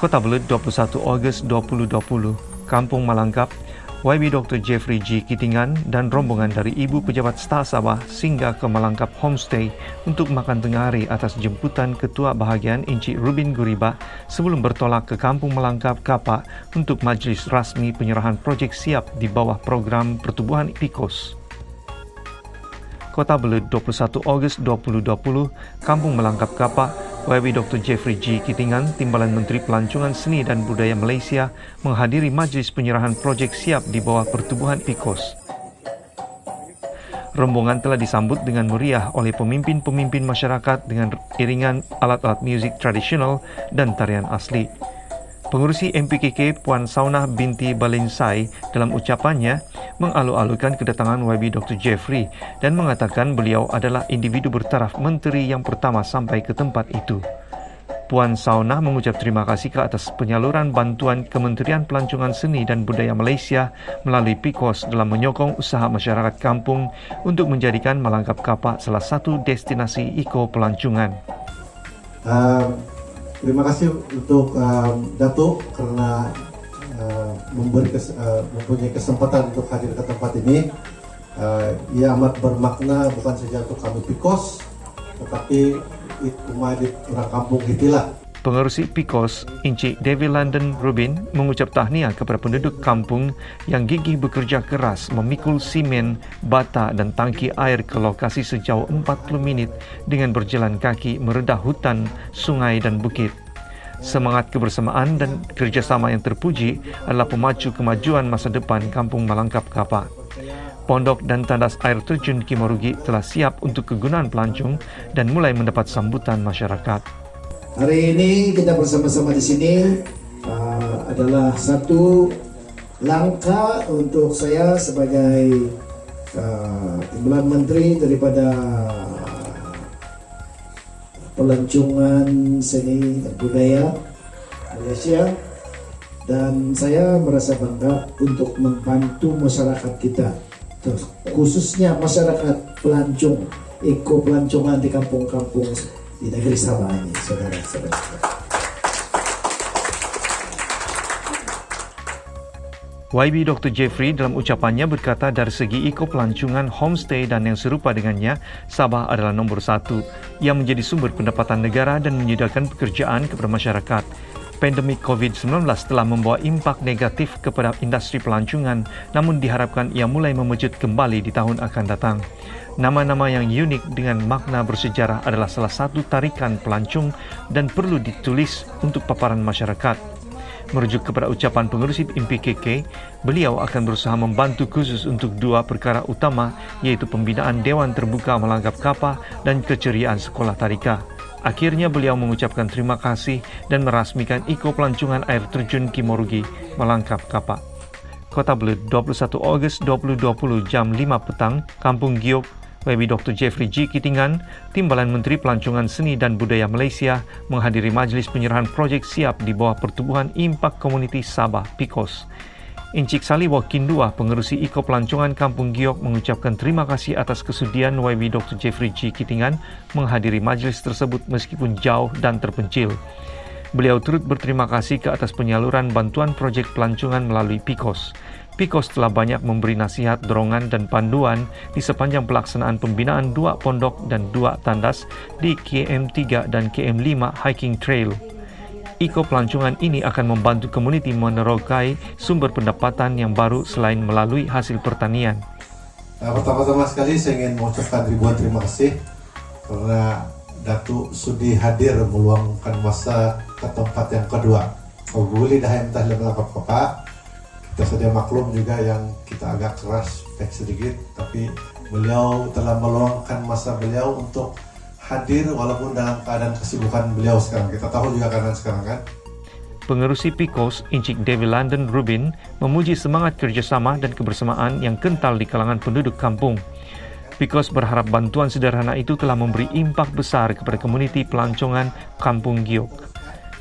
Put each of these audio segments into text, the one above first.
Kota Belud 21 Ogos 2020, Kampung Malangkap, YB Dr. Jeffrey G. Kitingan dan rombongan dari Ibu Pejabat Star Sabah singgah ke Malangkap Homestay untuk makan tengah hari atas jemputan Ketua Bahagian Encik Rubin Guriba sebelum bertolak ke Kampung Malangkap Kapak untuk majlis rasmi penyerahan projek siap di bawah program pertubuhan PIKOS. Kota Belud 21 Ogos 2020, Kampung Malangkap Kapak, YB Dr. Jeffrey G. Kitingan, Timbalan Menteri Pelancongan Seni dan Budaya Malaysia menghadiri majlis penyerahan projek siap di bawah pertubuhan PIKOS. Rombongan telah disambut dengan meriah oleh pemimpin-pemimpin masyarakat dengan iringan alat-alat muzik tradisional dan tarian asli. Pengurusi MPKK Puan Saunah binti Balinsai dalam ucapannya mengalu-alukan kedatangan YB Dr. Jeffrey dan mengatakan beliau adalah individu bertaraf menteri yang pertama sampai ke tempat itu. Puan Saunah mengucap terima kasih ke atas penyaluran bantuan Kementerian Pelancongan Seni dan Budaya Malaysia melalui PIKOS dalam menyokong usaha masyarakat kampung untuk menjadikan Malangkap Kapak salah satu destinasi eko-pelancongan. Terima kasih untuk Datuk karena mempunyai kesempatan untuk hadir ke tempat ini. Ia amat bermakna bukan saja untuk kami PIKOS, tetapi umat orang kampung itulah. Pengerusi PIKOS, Encik David London Rubin, mengucap tahniah kepada penduduk kampung yang gigih bekerja keras memikul simen, bata dan tangki air ke lokasi sejauh 40 minit dengan berjalan kaki meredah hutan, sungai dan bukit. Semangat kebersamaan dan kerjasama yang terpuji adalah pemacu kemajuan masa depan Kampung Malangkap Kapak. Pondok dan tandas air terjun Kimorugi telah siap untuk kegunaan pelancong dan mulai mendapat sambutan masyarakat. Hari ini kita bersama-sama di sini adalah satu langkah untuk saya sebagai timbalan menteri daripada Pelancongan Seni dan Budaya Malaysia, dan saya merasa bangga untuk membantu masyarakat kita, khususnya masyarakat pelancong, eko-pelancongan di kampung-kampung di negeri Sabah ini, saudara-saudara. YB Dr. Jeffrey dalam ucapannya berkata dari segi eko-pelancongan, homestay dan yang serupa dengannya, Sabah adalah nombor 1 yang menjadi sumber pendapatan negara dan menyediakan pekerjaan kepada masyarakat. Pandemik COVID-19 telah membawa impak negatif kepada industri pelancongan, namun diharapkan ia mulai memejut kembali di tahun akan datang. Nama-nama yang unik dengan makna bersejarah adalah salah satu tarikan pelancong dan perlu ditulis untuk paparan masyarakat. Merujuk kepada ucapan pengurusi MPKK, beliau akan berusaha membantu khusus untuk dua perkara utama, yaitu pembinaan Dewan Terbuka Malangkap Kapak dan keceriaan sekolah tadika. Akhirnya beliau mengucapkan terima kasih dan merasmikan eko-pelancongan air terjun Kimorugi, Malangkap Kapak. Kota Belud 21 Ogos 2020 jam 5 petang, Kampung Giok, YB Dr. Jeffrey G. Kitingan, Timbalan Menteri Pelancongan Seni dan Budaya Malaysia menghadiri majlis penyerahan projek siap di bawah Pertubuhan Impak Komuniti Sabah PIKOS. Encik Saliwa Kindua, pengerusi Eko Pelancongan Kampung Giok, mengucapkan terima kasih atas kesudian YB Dr. Jeffrey G. Kitingan menghadiri majlis tersebut meskipun jauh dan terpencil. Beliau turut berterima kasih ke atas penyaluran bantuan projek pelancongan melalui PIKOS. PIKOS telah banyak memberi nasihat, dorongan dan panduan di sepanjang pelaksanaan pembinaan 2 pondok dan 2 tandas di KM3 dan KM5 Hiking Trail. Eko-pelancongan ini akan membantu komuniti menerokai sumber pendapatan yang baru selain melalui hasil pertanian. Pertama-tama sekali saya ingin mengucapkan ribuan terima kasih karena Datuk sudi hadir meluangkan masa ke tempat yang kedua. Kalau boleh dah yang entah Malangkap Kapak, kita saja maklum juga yang kita agak keras sedikit, tapi beliau telah meluangkan masa beliau untuk hadir walaupun dalam keadaan kesibukan beliau sekarang. Kita tahu juga keadaan sekarang kan. Pengerusi PIKOS, Encik David London Rubin, memuji semangat kerjasama dan kebersamaan yang kental di kalangan penduduk kampung. PIKOS berharap bantuan sederhana itu telah memberi impak besar kepada komuniti pelancongan Kampung Giok.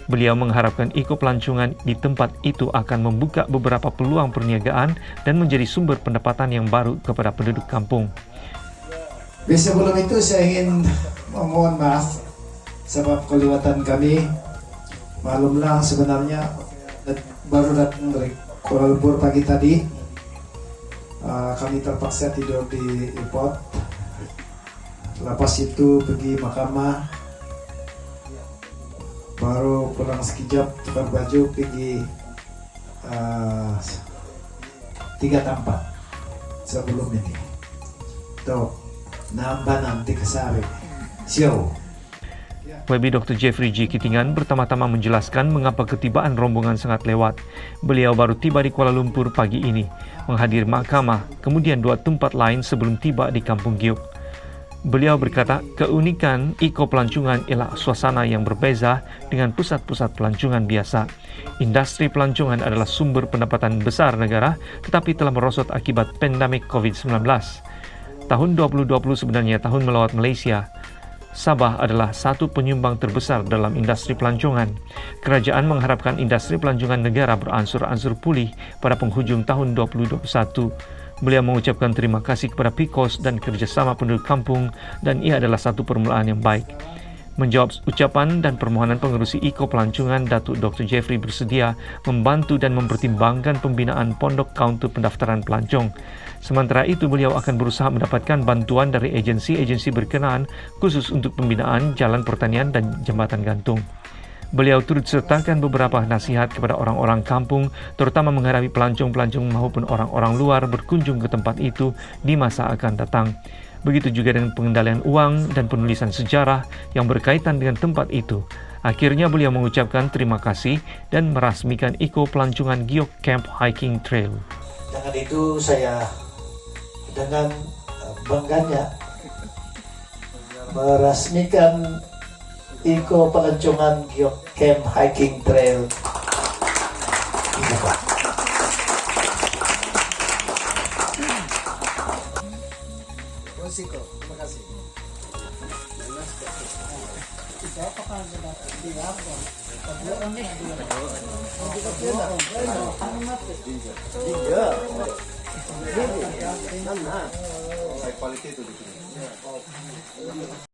Beliau mengharapkan eko-pelancongan di tempat itu akan membuka beberapa peluang perniagaan dan menjadi sumber pendapatan yang baru kepada penduduk kampung. Sebelum itu saya ingin memohon maaf sebab kelewatan kami Malum lang sebenarnya baru datang dari Kuala Lumpur pagi tadi. Kami terpaksa tidur di airport. Lepas itu pergi mahkamah. Baru pulang sekejap tukar baju pergi 3 tempat sebelum ini. Tuh nambah nanti ke Sari. Siau. YB Dr. Jeffrey G. Kitingan pertama-tama menjelaskan mengapa ketibaan rombongan sangat lewat. Beliau baru tiba di Kuala Lumpur pagi ini, menghadiri mahkamah, kemudian 2 tempat lain sebelum tiba di Kampung Giok. Beliau berkata, keunikan Iko Pelancongan ialah suasana yang berbeza dengan pusat-pusat pelancongan biasa. Industri pelancongan adalah sumber pendapatan besar negara, tetapi telah merosot akibat pandemik COVID-19. Tahun 2020 sebenarnya tahun melawat Malaysia. Sabah adalah satu penyumbang terbesar dalam industri pelancongan. Kerajaan mengharapkan industri pelancongan negara beransur-ansur pulih pada penghujung tahun 2021. Beliau mengucapkan terima kasih kepada PIKOS dan kerjasama penduduk kampung dan ia adalah satu permulaan yang baik. Menjawab ucapan dan permohonan pengerusi Iko Pelancongan, Datuk Dr. Jeffrey bersedia membantu dan mempertimbangkan pembinaan pondok kaunter pendaftaran pelancong. Sementara itu, beliau akan berusaha mendapatkan bantuan dari agensi-agensi berkenaan khusus untuk pembinaan jalan pertanian dan jembatan gantung. Beliau turut sertakan beberapa nasihat kepada orang-orang kampung, terutama menghadapi pelancong-pelancong maupun orang-orang luar berkunjung ke tempat itu di masa akan datang. Begitu juga dengan pengendalian uang dan penulisan sejarah yang berkaitan dengan tempat itu. Akhirnya beliau mengucapkan terima kasih dan merasmikan Iko Pelancongan Giok Camp Hiking Trail. Dengan itu saya dengan bangganya merasmikan Iko Pelancongan Giok Camp Hiking Trail. Ini Pak. Terima kasih. Quality itu di sini.